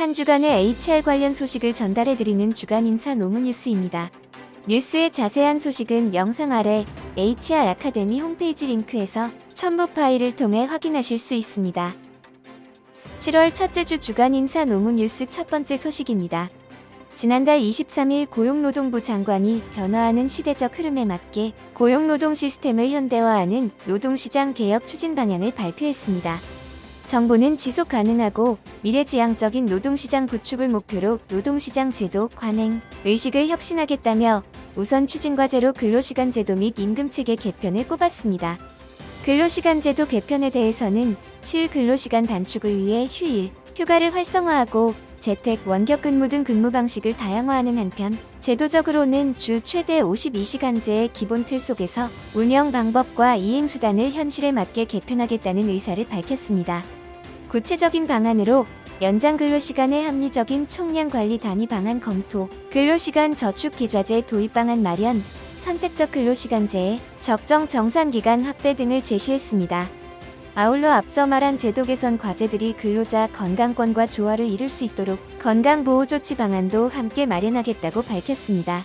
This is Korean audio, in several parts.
한 주간의 HR 관련 소식을 전달해드리는 주간 인사 노무뉴스입니다. 뉴스의 자세한 소식은 영상 아래 HR 아카데미 홈페이지 링크에서 첨부 파일을 통해 확인하실 수 있습니다. 7월 첫째 주 주간 인사 노무뉴스 첫 번째 소식입니다. 지난달 23일 고용노동부 장관이 변화하는 시대적 흐름에 맞게 고용노동 시스템을 현대화하는 노동시장 개혁 추진 방향을 발표했습니다. 정부는 지속 가능하고 미래지향적인 노동시장 구축을 목표로 노동시장 제도 관행, 의식을 혁신하겠다며 우선 추진과제로 근로시간 제도 및 임금체계 개편을 꼽았습니다. 근로시간 제도 개편에 대해서는 실근로시간 단축을 위해 휴일, 휴가를 활성화하고 재택, 원격 근무 등 근무 방식을 다양화하는 한편 제도적으로는 주 최대 52시간제의 기본 틀 속에서 운영 방법과 이행 수단을 현실에 맞게 개편하겠다는 의사를 밝혔습니다. 구체적인 방안으로 연장 근로시간의 합리적인 총량 관리 단위 방안 검토, 근로시간 저축 계좌제 도입 방안 마련, 선택적 근로시간제의 적정 정산기간 확대 등을 제시했습니다. 아울러 앞서 말한 제도 개선 과제들이 근로자 건강권과 조화를 이룰 수 있도록 건강보호조치 방안도 함께 마련하겠다고 밝혔습니다.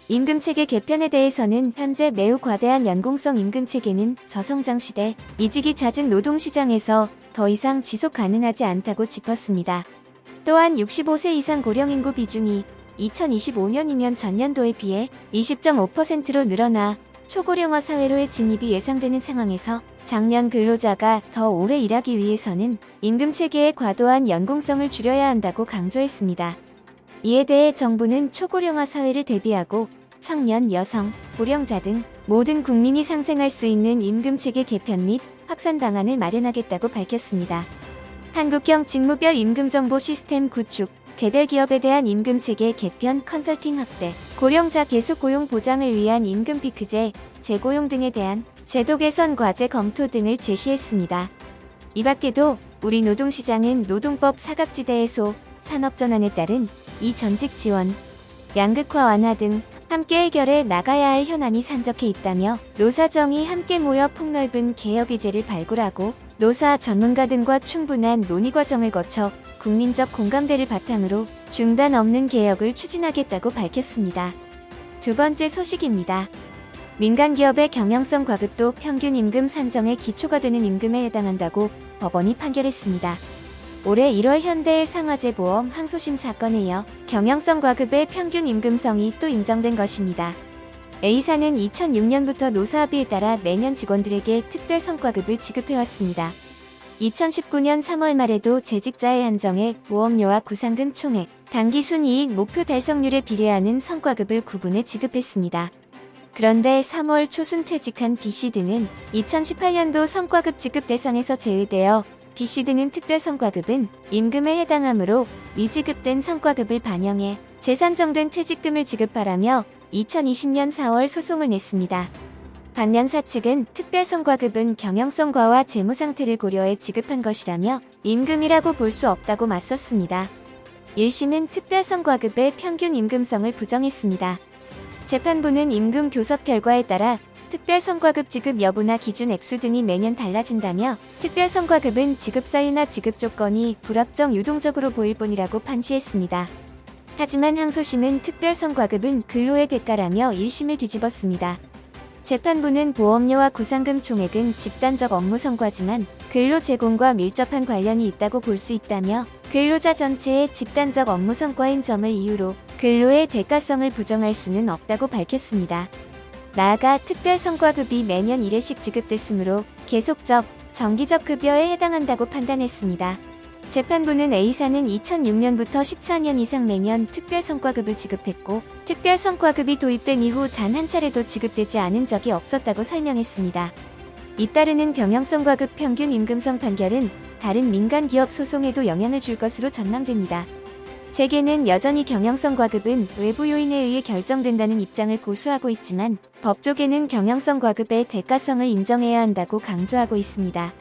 임금체계 개편에 대해서는 현재 매우 과대한 연공성 임금체계는 저성장 시대, 이직이 잦은 노동시장에서 더 이상 지속 가능하지 않다고 짚었습니다. 또한 65세 이상 고령인구 비중이 2025년이면 전년도에 비해 20.5%로 늘어나 초고령화 사회로의 진입이 예상되는 상황에서 장년 근로자가 더 오래 일하기 위해서는 임금체계의 과도한 연공성을 줄여야 한다고 강조했습니다. 이에 대해 정부는 초고령화 사회를 대비하고 청년, 여성, 고령자 등 모든 국민이 상생할 수 있는 임금체계 개편 및 확산 방안을 마련하겠다고 밝혔습니다. 한국형 직무별 임금정보 시스템 구축, 개별 기업에 대한 임금체계 개편 컨설팅 확대, 고령자 계속 고용 보장을 위한 임금 피크제, 재고용 등에 대한 제도 개선 과제 검토 등을 제시했습니다. 이 밖에도 우리 노동시장은 노동법 사각지대에서 산업전환에 따른 이전직 지원, 양극화 완화 등 함께 해결해 나가야 할 현안이 산적해 있다며 노사정이 함께 모여 폭넓은 개혁 의제를 발굴하고 노사 전문가 등과 충분한 논의 과정을 거쳐 국민적 공감대를 바탕으로 중단 없는 개혁을 추진하겠다고 밝혔습니다. 두 번째 소식입니다. 민간기업의 경영성 과급도 평균 임금 산정의 기초가 되는 임금에 해당한다고 법원이 판결했습니다. 올해 1월 현대해 상화재보험 항소심 사건에 이어 경영성 과급의 평균 임금성이 또 인정된 것입니다. A사는 2006년부터 노사합의에 따라 매년 직원들에게 특별 성과급을 지급해왔습니다. 2019년 3월 말에도 재직자에 한정해 보험료와 구상금 총액, 당기순이익 목표 달성률에 비례하는 성과급을 구분해 지급했습니다. 그런데 3월 초순 퇴직한 B씨 등은 2018년도 성과급 지급 대상에서 제외되어 B씨 등은 특별 성과급은 임금에 해당하므로 미지급된 성과급을 반영해 재산정된 퇴직금을 지급하라며 2020년 4월 소송을 냈습니다. 반면 사측은 특별 성과급은 경영성 과와 재무 상태를 고려해 지급한 것이라며 임금이라고 볼 수 없다고 맞섰습니다. 1심은 특별 성과급의 평균 임금성을 부정했습니다. 재판부는 임금 교섭 결과에 따라 특별 성과급 지급 여부나 기준 액수 등이 매년 달라진다며 특별 성과급은 지급 사유나 지급 조건이 불확정 유동적으로 보일 뿐이라고 판시했습니다. 하지만 항소심은 특별 성과급은 근로의 대가라며 1심을 뒤집었습니다. 재판부는 보험료와 구상금 총액은 집단적 업무 성과지만 근로 제공과 밀접한 관련이 있다고 볼 수 있다며 근로자 전체의 집단적 업무 성과인 점을 이유로 근로의 대가성을 부정할 수는 없다고 밝혔습니다. 나아가 특별 성과급이 매년 1회씩 지급됐으므로 계속적, 정기적 급여에 해당한다고 판단했습니다. 재판부는 A사는 2006년부터 14년 이상 매년 특별 성과급을 지급했고 특별 성과급이 도입된 이후 단 한 차례도 지급되지 않은 적이 없었다고 설명했습니다. 잇따르는 경영성 과급 평균 임금성 판결은 다른 민간기업 소송에도 영향을 줄 것으로 전망됩니다. 재계는 여전히 경영성 과급은 외부 요인에 의해 결정된다는 입장을 고수하고 있지만 법조계는 경영성 과급의 대가성을 인정해야 한다고 강조하고 있습니다.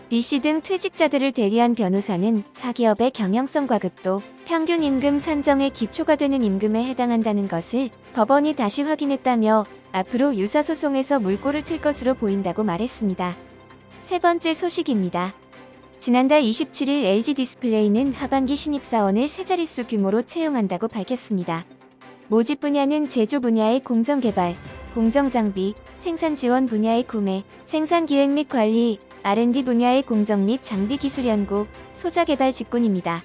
B씨 등 퇴직자들을 대리한 변호사는 사기업의 경영성 과급도 평균 임금 산정의 기초가 되는 임금에 해당한다는 것을 법원이 다시 확인했다며 앞으로 유사소송에서 물꼬를 틀 것으로 보인다고 말했습니다. 세 번째 소식입니다. 지난달 27일 LG 디스플레이는 하반기 신입사원을 세 자릿수 규모로 채용한다고 밝혔습니다. 모집 분야는 제조 분야의 공정개발, 공정장비, 생산 지원 분야의 구매, 생산기획 및 관리, R&D 분야의 공정 및 장비 기술 연구, 소자 개발 직군입니다.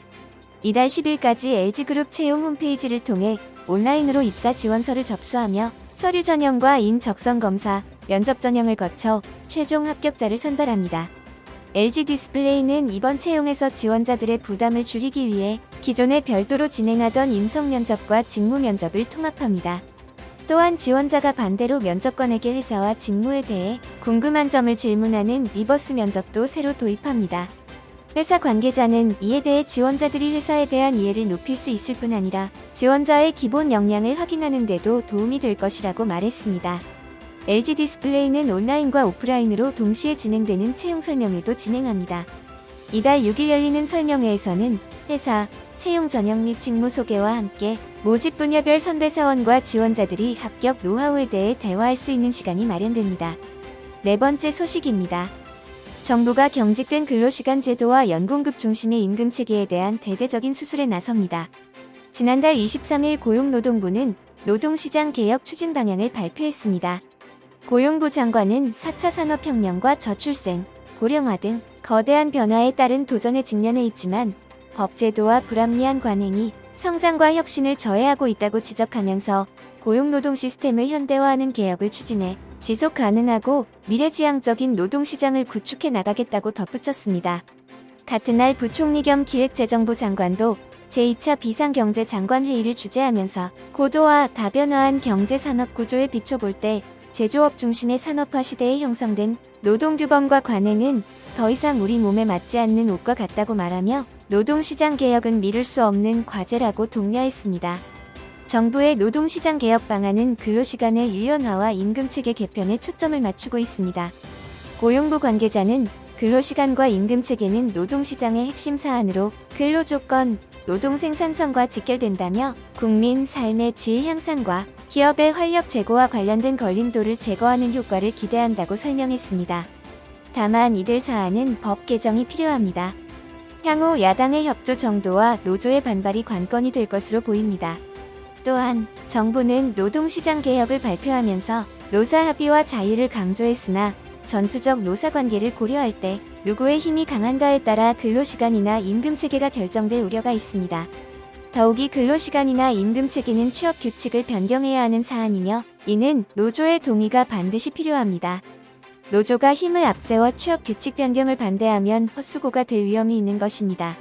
이달 10일까지 LG그룹 채용 홈페이지를 통해 온라인으로 입사 지원서를 접수하며 서류 전형과 인적성 검사, 면접 전형을 거쳐 최종 합격자를 선발합니다. LG 디스플레이는 이번 채용에서 지원자들의 부담을 줄이기 위해 기존에 별도로 진행하던 인성 면접과 직무 면접을 통합합니다. 또한 지원자가 반대로 면접관에게 회사와 직무에 대해 궁금한 점을 질문하는 리버스 면접도 새로 도입합니다. 회사 관계자는 이에 대해 지원자들이 회사에 대한 이해를 높일 수 있을 뿐 아니라 지원자의 기본 역량을 확인하는 데도 도움이 될 것이라고 말했습니다. LG 디스플레이는 온라인과 오프라인으로 동시에 진행되는 채용 설명회도 진행합니다. 이달 6일 열리는 설명회에서는 회사, 채용 전형 및 직무 소개와 함께 모집 분야별 선배 사원과 지원자들이 합격 노하우에 대해 대화할 수 있는 시간이 마련됩니다. 네 번째 소식입니다. 정부가 경직된 근로시간 제도와 연공급 중심의 임금 체계에 대한 대대적인 수술에 나섭니다. 지난달 23일 고용노동부는 노동시장 개혁 추진 방향을 발표했습니다. 고용부 장관은 4차 산업혁명과 저출생, 고령화 등 거대한 변화에 따른 도전에 직면해 있지만 법제도와 불합리한 관행이 성장과 혁신을 저해하고 있다고 지적하면서 고용노동 시스템을 현대화하는 개혁을 추진해 지속 가능하고 미래지향적인 노동시장을 구축해 나가겠다고 덧붙였습니다. 같은 날 부총리 겸 기획재정부 장관도 제2차 비상경제장관회의를 주재하면서 고도화, 다변화한 경제산업 구조에 비춰볼 때 제조업 중심의 산업화 시대에 형성된 노동규범과 관행은 더 이상 우리 몸에 맞지 않는 옷과 같다고 말하며 노동시장 개혁은 미룰 수 없는 과제라고 독려했습니다. 정부의 노동시장 개혁 방안은 근로시간의 유연화와 임금체계 개편에 초점을 맞추고 있습니다. 고용부 관계자는 근로시간과 임금체계는 노동시장의 핵심 사안으로 근로조건, 노동생산성과 직결된다며 국민 삶의 질 향상과 기업의 활력 제고와 관련된 걸림돌을 제거하는 효과를 기대한다고 설명했습니다. 다만 이들 사안은 법 개정이 필요합니다. 향후 야당의 협조 정도와 노조의 반발이 관건이 될 것으로 보입니다. 또한 정부는 노동시장 개혁을 발표하면서 노사 합의와 자유를 강조했으나 전투적 노사관계를 고려할 때 누구의 힘이 강한가에 따라 근로시간이나 임금체계가 결정될 우려가 있습니다. 더욱이 근로시간이나 임금체계는 취업규칙을 변경해야 하는 사안이며 이는 노조의 동의가 반드시 필요합니다. 노조가 힘을 앞세워 취업규칙 변경을 반대하면 헛수고가 될 위험이 있는 것입니다.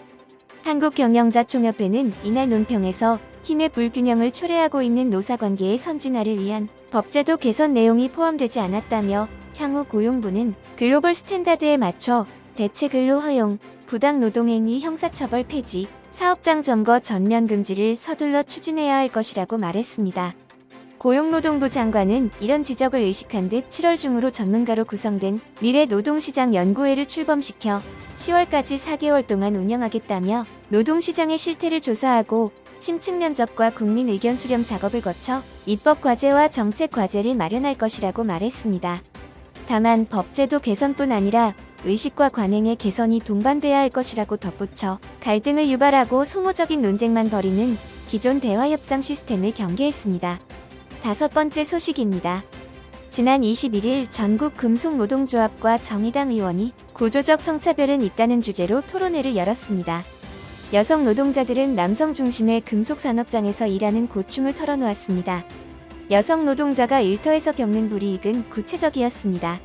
한국경영자총협회는 이날 논평에서 힘의 불균형을 초래하고 있는 노사관계의 선진화를 위한 법제도 개선 내용이 포함되지 않았다며 향후 고용부는 글로벌 스탠다드에 맞춰 대체근로 허용, 부당노동행위 형사처벌 폐지, 사업장 점거 전면 금지를 서둘러 추진해야 할 것이라고 말했습니다. 고용노동부 장관은 이런 지적을 의식한 듯 7월 중으로 전문가로 구성된 미래노동시장 연구회를 출범시켜 10월까지 4개월 동안 운영하겠다며 노동시장의 실태를 조사하고 심층 면접과 국민 의견 수렴 작업을 거쳐 입법 과제와 정책 과제를 마련할 것이라고 말했습니다. 다만 법제도 개선뿐 아니라 의식과 관행의 개선이 동반돼야 할 것이라고 덧붙여 갈등을 유발하고 소모적인 논쟁만 벌이는 기존 대화협상 시스템을 경계했습니다. 다섯 번째 소식입니다. 지난 21일 전국 금속노동조합과 정의당 의원이 구조적 성차별은 있다는 주제로 토론회를 열었습니다. 여성 노동자들은 남성 중심의 금속산업장에서 일하는 고충을 털어놓았습니다. 여성 노동자가 일터에서 겪는 불이익은 구체적이었습니다.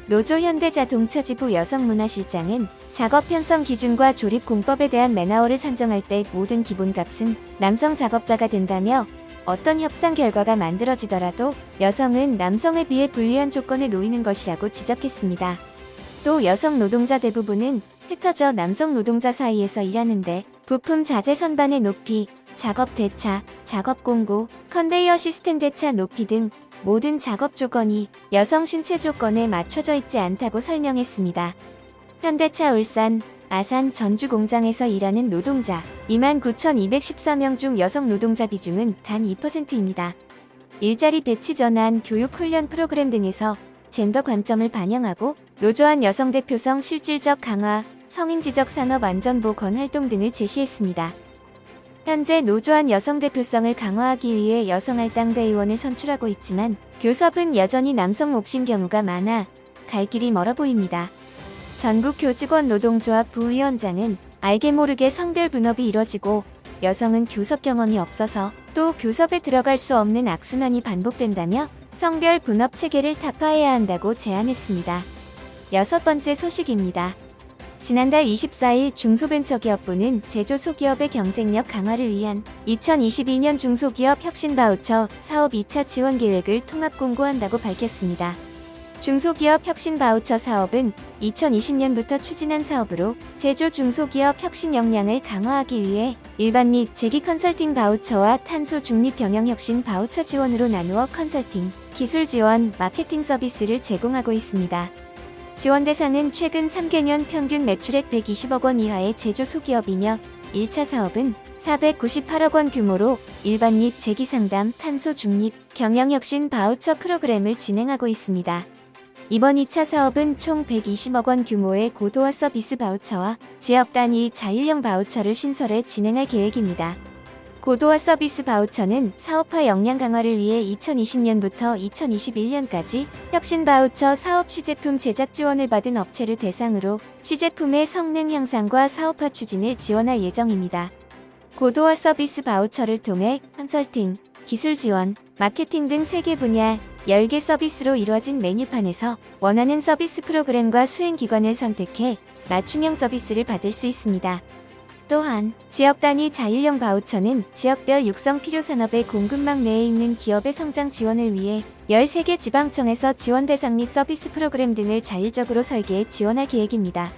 노조 현대자동차지부 여성문화실장은 작업 편성 기준과 조립공법에 대한 맨아워를 산정할 때 모든 기본값은 남성 작업자가 된다며 어떤 협상 결과가 만들어지더라도 여성은 남성에 비해 불리한 조건에 놓이는 것이라고 지적했습니다. 또 여성 노동자 대부분은 흩어져 남성 노동자 사이에서 일하는데 부품 자재 선반의 높이, 작업 대차, 작업 공고, 컨베이어 시스템 대차 높이 등 모든 작업 조건이 여성 신체 조건에 맞춰져 있지 않다고 설명했습니다. 현대차 울산, 아산 전주 공장에서 일하는 노동자 29,214명 중 여성 노동자 비중은 단 2%입니다. 일자리 배치 전환, 교육 훈련 프로그램 등에서 젠더 관점을 반영하고 노조한 여성 대표성 실질적 강화, 성인지적 산업 안전보건 활동 등을 제시했습니다. 현재 노조한 여성 대표성을 강화하기 위해 여성할당대 의원을 선출하고 있지만 교섭은 여전히 남성 몫인 경우가 많아 갈 길이 멀어 보입니다. 전국교직원 노동조합 부위원장은 알게 모르게 성별 분업이 이뤄지고 여성은 교섭 경험이 없어서 또 교섭에 들어갈 수 없는 악순환이 반복된다며 성별 분업 체계를 타파해야 한다고 제안했습니다. 6번째 소식입니다. 지난달 24일 중소벤처기업부는 제조소기업의 경쟁력 강화를 위한 2022년 중소기업 혁신 바우처 사업 2차 지원 계획을 통합 공고한다고 밝혔습니다. 중소기업 혁신 바우처 사업은 2020년부터 추진한 사업으로 제조 중소기업 혁신 역량을 강화하기 위해 일반 및 재기 컨설팅 바우처와 탄소 중립 경영 혁신 바우처 지원으로 나누어 컨설팅, 기술 지원, 마케팅 서비스를 제공하고 있습니다. 지원 대상은 최근 3개년 평균 매출액 120억 원 이하의 제조 소기업이며 1차 사업은 498억 원 규모로 일반 및 재기 상담, 탄소 중립, 경영 혁신 바우처 프로그램을 진행하고 있습니다. 이번 2차 사업은 총 120억 원 규모의 고도화 서비스 바우처와 지역 단위 자율형 바우처를 신설해 진행할 계획입니다. 고도화 서비스 바우처는 사업화 역량 강화를 위해 2020년부터 2021년까지 혁신 바우처 사업 시제품 제작 지원을 받은 업체를 대상으로 시제품의 성능 향상과 사업화 추진을 지원할 예정입니다. 고도화 서비스 바우처를 통해 컨설팅, 기술 지원, 마케팅 등 3개 분야 10개 서비스로 이루어진 메뉴판에서 원하는 서비스 프로그램과 수행기관을 선택해 맞춤형 서비스를 받을 수 있습니다. 또한 지역 단위 자율형 바우처는 지역별 육성 필요 산업의 공급망 내에 있는 기업의 성장 지원을 위해 13개 지방청에서 지원 대상 및 서비스 프로그램 등을 자율적으로 설계해 지원할 계획입니다.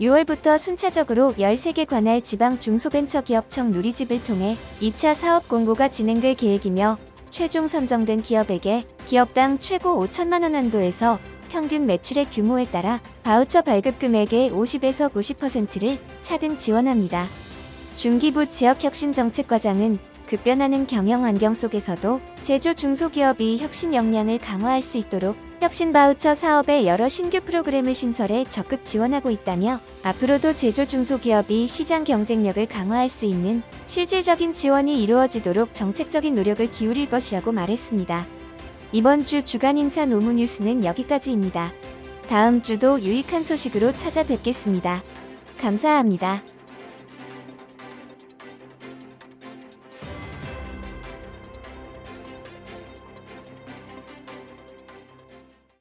6월부터 순차적으로 13개 관할 지방 중소벤처기업청 누리집을 통해 2차 사업 공고가 진행될 계획이며 최종 선정된 기업에게 기업당 최고 5천만 원 한도에서 평균 매출의 규모에 따라 바우처 발급 금액의 50에서 90%를 차등 지원합니다. 중기부 지역혁신정책과장은 급변하는 경영 환경 속에서도 제조 중소기업이 혁신 역량을 강화할 수 있도록 혁신 바우처 사업의 여러 신규 프로그램을 신설해 적극 지원하고 있다며 앞으로도 제조 중소기업이 시장 경쟁력을 강화할 수 있는 실질적인 지원이 이루어지도록 정책적인 노력을 기울일 것이라고 말했습니다. 이번 주 주간 인사 노무 뉴스는 여기까지입니다. 다음 주도 유익한 소식으로 찾아뵙겠습니다. 감사합니다.